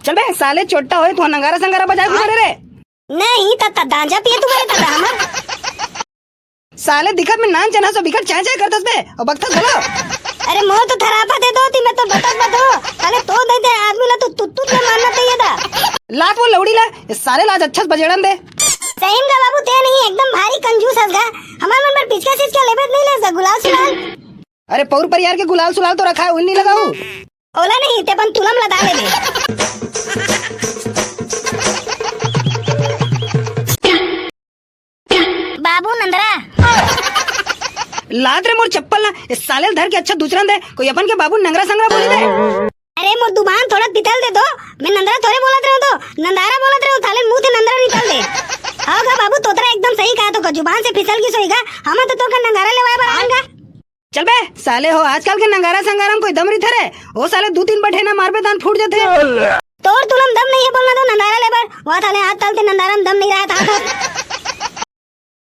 चल बे साले छोटा होए तो नंगारा संगारा बजा के करे रे। नहीं तत्ता दांजा पिए तू मेरे तत्ता हमर साले दिखत में नान चना सो बिकट चाय चाय करतस बे और बकतस भलो। अरे मोह तो थरापा दे दो ती मैं तो बतस बतो साले तो दे दे आदमी ला तो तुत्तू ले मारना चाहिए था। लात वो लौड़ी ला इस साले लाज अच्छा बजेड़न दे। सहीम का बाबू ते नहीं एकदम भारी कंजूस हसगा हमार मन में पिचका सिचका लेबत नहीं ले गुलाल सुलाल। अरे पौर परियार के गुलाल सुलाल तो रखा है उल नहीं लगाऊ। ओला नहीं ते पन तुलम लदा ले दे। बाबू नंदरा लात रे मोर चप्पल ना इस साले धर के अच्छा दूसरा दे कोई अपन के बाबू नंगरा संगरा बोली दे। अरे मोर दुबान थोड़ा पितल दे दो मैं नंदरा थोड़े बोलत रहूं तो नंदारा बोलत रहूं थाले मुंह से नंदरा निकल दे। हां का बाबू तोतरा एकदम सही कहा तो जुबान से फिसल की सोईगा हम तो का नंगारा लेवाए बरांगा। चल बे साले हो आजकल के नंगारा संगारा में कोई दम नहीं थरे वो साले 2-3 बठे ना मार पे दान फूट जाते। तोर तुलम दम नहीं है बोलना तो नंदारा लेबर वो थाले हाथ तलते नंदारा में दम नहीं रहा था।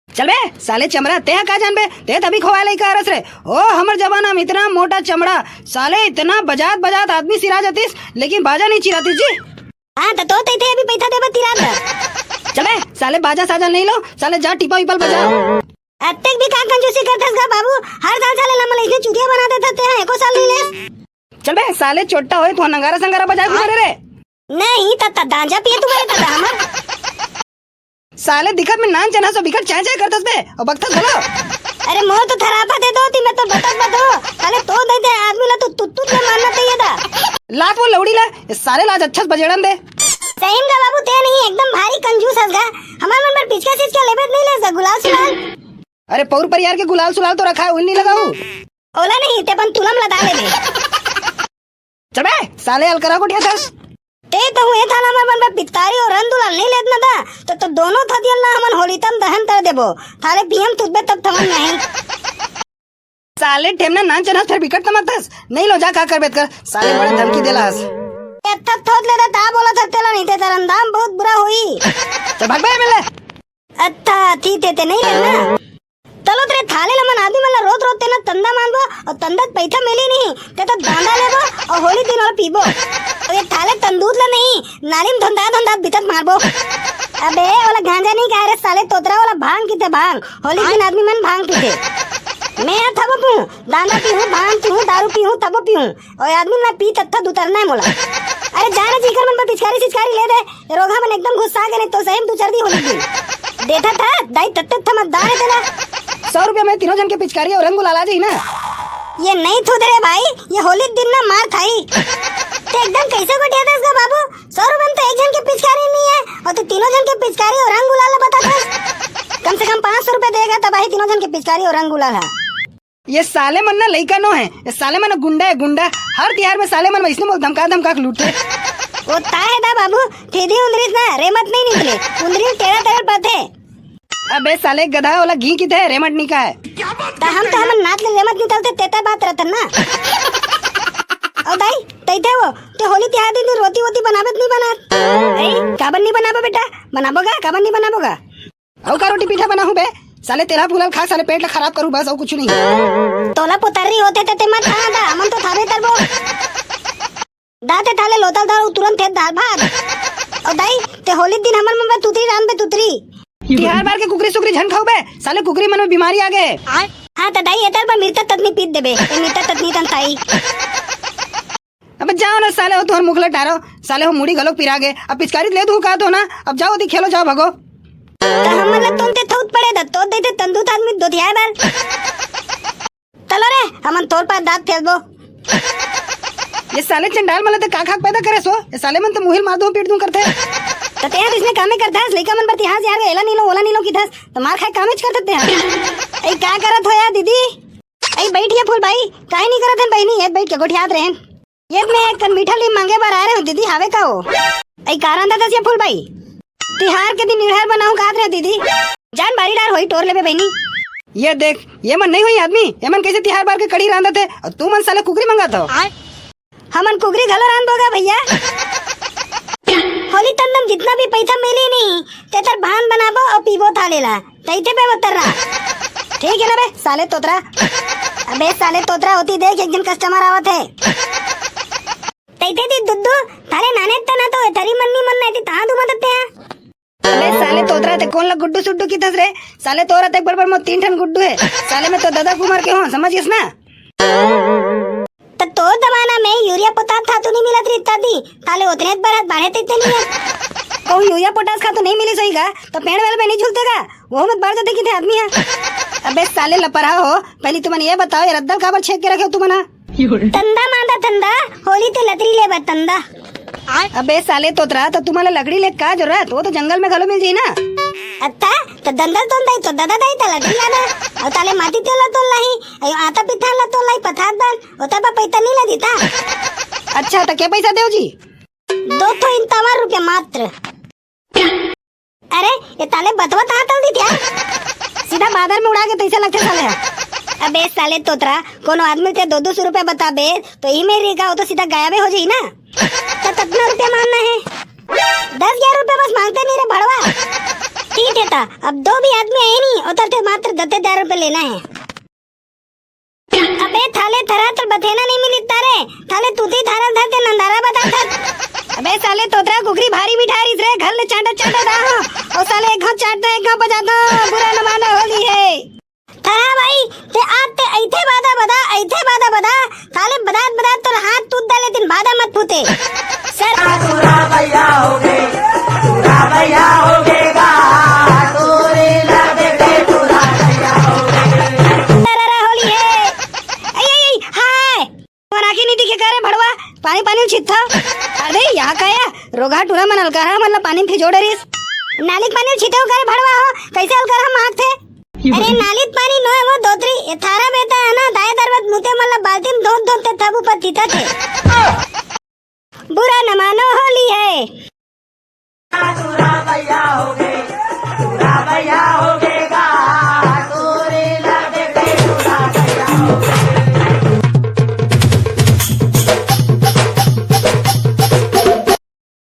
चल बे साले चमड़ा ते का जान बे ते तभी खोवा ले का रस रे ओ हमर जमाना में इतना मोटा चमड़ा साले इतना बजात बजात आदमी सिरा जातीस लेकिन बाजा नहीं चिराती जी। हां तो थे अभी पैसा देबे तिरात। चल बे साले बाजा साजा नहीं लो साले जा टिपा विपल बजा। अत्तेक भी का कंजूसी करतस का बाबू हर साल साले लम्मा इसने चुतिया बना देता ते एको साल नहीं ले। चल बे साले छोटा होए तो नंगारा संगारा बजा के करे रे। नहीं तत्ता दांजा पिए तू मेरे तत्ता हमर साले दिखत में नान चना सो बिकट चाय चाय करतस बे और बकतस भलो। अरे मोह तो थरापा दे दो ती मैं तो बतस बतो साले तो दे दे आदमी ला तो तुत्तू ले मारना चाहिए था। लात वो लौड़ी ला इस साले लाज अच्छा बजेड़न दे। सहीम का बाबू ते नहीं एकदम भारी कंजूस हसगा हमार मन में पिचका सिचका लेबत नहीं ले गुलाल सुलाल। अरे पौर परियार के गुलाल सुलाल तो रखा है उल नहीं लगाऊ। ओला नहीं ते पन तुलम लदा ले दे। चल बे साले अलकरा को ठिया ते तो हुए थाला मन में पिचकारी और रंदुलाल नहीं लेत ना था तो दोनों थदियल ना हमन होलीतम दहन कर देबो थाले पीएम तुबे तब थमन नहीं। साले ठेमना नान चना फिर बिकट तमतस नहीं लो जा का करबेत कर साले बड़े धमकी देलास। एत्ता थोद ले ता बोला थतेला नहीं ते तरंदाम बहुत बुरा हुई। चल भाग बे मिले। अच्छा थी ते नहीं लेना चलो तेरे थाले लमन आदमी मला रोज रोज तेना तंदा मानबो और तंदा पैसा मिली नहीं ते तो दांडा लेबो और होली दिन और पीबो और ये थाले तंदूर ला नहीं नालीम धंधा धंधा बितत मारबो। अबे वाला गांजा नहीं कह रे साले तोतरा वाला भांग किते भांग होली दिन आदमी मन भांग पीते मैं थबो पीऊं दांडा पीऊं भांग पीऊं दारू पीऊं तबो पीऊं और आदमी ना पी तत्था उतरना है मोला। अरे जाना जीकर मन पर पिचकारी सिचकारी ले दे रोगा मन एकदम गुस्सा के नहीं तो सही तू चढ़ दी होली दिन देखा था दाई तत्ते थम दाने देना 100 रुपया में तीनों जन के पिचकारी और रंग गुलाल जी ना। ये नहीं थूद रे भाई ये होली दिन ना मार खाई तो एकदम कैसे को दिया था इसका बाबू 100 रुपए में तो एक जन के पिचकारी नहीं है और तो तीनों जन के पिचकारी और रंग गुलाल बता था कम से कम 500 रुपए देगा तब ही तीनों जन के पिचकारी और रंग गुलाल है। ये साले मन ना लइका नो है ये साले मन गुंडा है गुंडा हर त्योहार में साले मन इसने धमका धमका लूटे। वो ताहे दा बाबू थेदी उंदरीस ना रेमत नहीं निकले उंदरी टेढ़ा टेढ़ा पथे। अबे साले गधा वाला घी की थे रेमट नहीं का है ता हम नाच ले रेमत निकलते तेता बात रहता ना। ओ दाई तैते वो ते होली त्योहार दिन रोटी वोटी बनाबत नहीं बनात ए काबन नहीं बनाबो बेटा बनाबोगा काबन नहीं बनाबोगा औ का रोटी पीठा बनाहू बे साले तेरा फूलल खा साले पेट ला खराब करू बस और कुछ नहीं। तोला पुतरी होते ते मत खा दा हमन तो थाबे तरबो दाते थाले लोतल दाल तुरंत थे दाल भात और दाई ते होली दिन हमन में तुतरी राम पे तुतरी तिहार बार के कुकरी सुकरी झन खाऊ बे साले कुकरी मन में बीमारी आ गए। हां त दाई एतर पर मिर्ता ततनी पीत देबे ए मिर्ता ततनी तन ताई। अबे जाओ ना साले हो तोहर मुखला टारो साले हो मुड़ी गलोक पिरा गए अब पिचकारी ले दू का तो ना अब जाओ दी खेलो जाओ भगो त हमन तुमते थौत पड़े द तो देते तंदूत आदमी दोधिया बार चलो रे हमन तोर पर दांत फेसबो। ये साले चंडाल मला तो का पैदा करे सो ये साले मन तो मुहिल मार दूं पीट दूं करते तो तेरे इसने कामे करता है लइका मन बती हां यार एला नीलो ओला नीलो की थस तो मार खाए कामेच करते हैं। ए का करत हो या दीदी ए बैठिए फूल भाई काहे नहीं करत है बहनी ये बैठ के गोठियात रहन ये मैं एक मीठा ली मांगे बार आ रहे हूं दीदी हावे का हो ए कारण दादा से फूल भाई तिहार के दिन निहर बनाऊं कात रहे दीदी जान बारी डार होई टोर लेबे बहनी। ये देख ये मन नहीं हुई आदमी ये मन कैसे तिहार बार के कड़ी रांधते थे और तू मन साले कुकरी मंगाता हो। हमन कुकरी घलो रांध दोगा भैया होली तंदम जितना भी पैसा मिली नहीं तेतर भान बनाबो और पीबो थालेला तैते पे बतर रहा ठीक है ना बे साले तोतरा। अबे साले तोतरा होती देख एक दिन कस्टमर आवत है तैते दी दुद्दू थाले नाने तना तो ता दू मदते हैं अबे साले तोतरा ते कौन ला गुड्डू सुड्डू की तस रे साले तोरा ते बराबर मो 3 ठन गुड्डू है साले में तो दादा कुमार के हो समझिस ना तो जमाना में यूरिया पोटास था तो नहीं मिला थी इत्यादि ताले उतने बरात बाढ़े ते नहीं है कहूँ यूरिया पोटास खा तो नहीं मिली सही का तो पेड़ वेल में नहीं झूलतेगा वो मत बाढ़ जाते कितने आदमी है अबे साले लपरा हो पहले तुमने ये बताओ ये रद्दल काबर छेक के रखे हो तुमने तंदा मांदा तंदा होली ते लतरी ले तंदा अबे साले तोतरा तो तुम्हारा लकड़ी ले का जरूरत वो तो जंगल में घलो मिल जाई ना अत्ता तो दंदल तो दाई तो दादा दाई तला दिलाना और ताले माटी तेला तो नहीं अयो आता पिथा ला तो लाई पथात दान होता बा पैसा नहीं ला देता अच्छा तो क्या पैसा देव जी 251 रुपया मात्र अरे ये ताले बतवा ता तल दी क्या सीधा बाजार में उड़ा के पैसा लगते साले अबे साले तोतरा कोनो आदमी ते 200 रुपया बता बे तो ही मेरी का वो तो सीधा गायब हो जाई ना तो कितना रुपया मांगना है 10-11 रुपया बस मांगते नहीं रे भड़वा ठीक है ता अब 2 भी आदमी है नहीं उतर ते मात्र 10-11 रुपया लेना है अबे थाले थरा तो बथेना नहीं मिली तारे थाले तूती थारा धरते नंदारा बता था अबे साले तोतरा कुकरी भारी बिठा रही रे घर ले चाटा चाटा रहा और साले एक घाव चाटता एक घाव बजाता बुरा न माना होली है थरा भाई ते आते ऐथे बादा बदा थाले बदात बदात तो हाथ टूट डाले दिन बादा मत फूटे सर तुरा भैया होगेगा तोरे लगे के तुरा भैया तररा होली है आई हाय राखी नीति के करे भड़वा पानी पानी छिथा अरे यहाँ का या रोगा टूरा मनल कहा मतलब पानी फिजोड़ रहीस नाली पानी छिटे करे भड़वा हो कैसे हल कर हम आग थे अरे नाली पानी नो है वो दोतरी ये थारा बेटा है ना दाएं दरवत मुते मतलब बाल्टी में धोते थबू पर थीता थे बुरा न मानो होली है